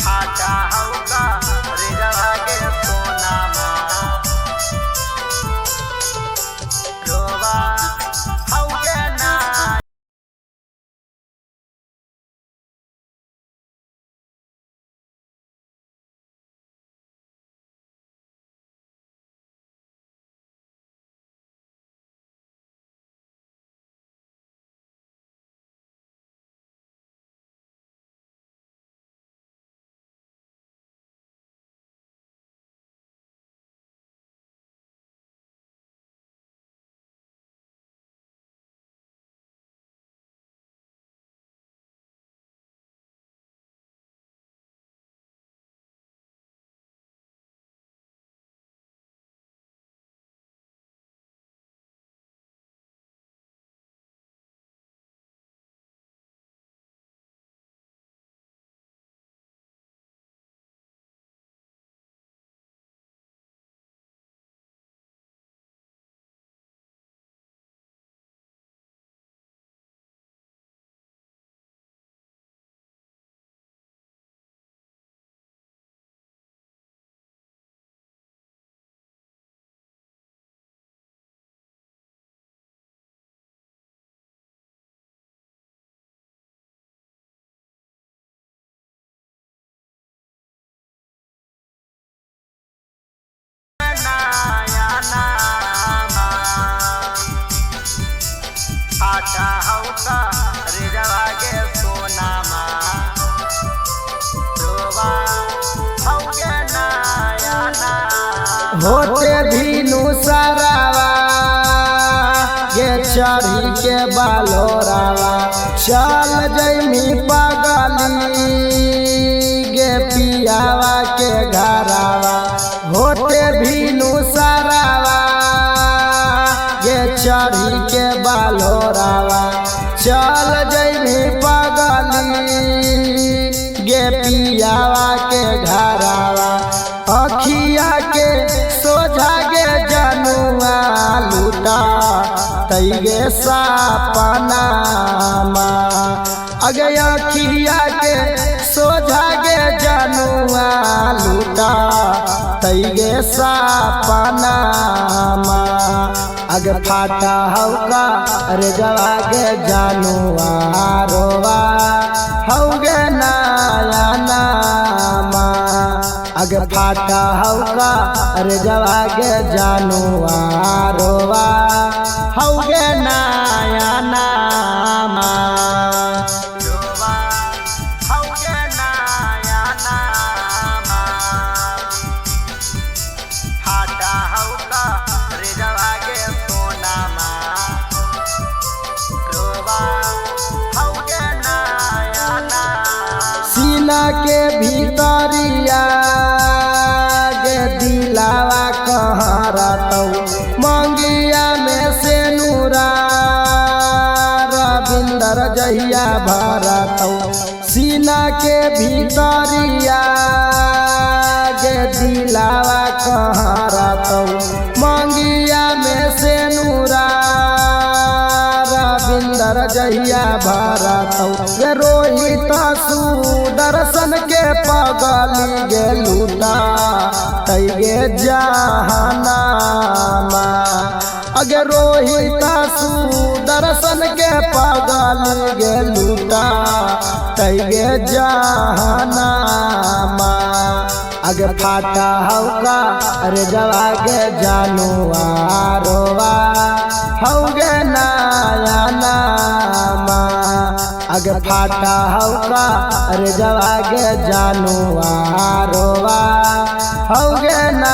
फाटा हौका रेजवा के सोनामा रोवा हौके ना फाटा हौका रेजवा के सोनामा रोवा हौके नाया ना होते भीनु सरावा गे चढ़ी के बालोरावा चल जैमी पगली गे पियावा के घरावा होते भीनु सरावा गे चढ़ी के बालोरावा चल जैमी पगली गे पियावा के घरावा अखिया के सोझा गे जनुआ लूटा तैगे सपनामा अगे अखिया के सोझा गे जनुआ लूटा तैगे सपनामा अगे फाटा हौका रेजवा गे जनुआ रोवा हौगे नाया नामा अगे फाटा हौका रेजवा गे जनुआ रोवा हौगे नाया नामा रोवा हौके नाया नामा फाटा हौका रेजवा के सोनामा रोवा हौके नाया ना सीना के भीतरिया गे दिलावा कहरतौ मंगिया में से नूरा रविंदर जहिया भरतौ सीना के भीतरिया गे दिलावा कहरतौ मंगिया में से नूरा रविंदर जहिया भरतौ गे रोहित सुदर्शन के पगली गे लूटा तैगे जहानामा अगे रोहित सुदर्शन के पगली गे लूटा तैगे जहानामा अगे फाटा हौका रेजवा गे जनुआ रोवा हौगे नाया नामा अगे फाटा हौका रेजवा गे जनुआ रोवा हौगे ना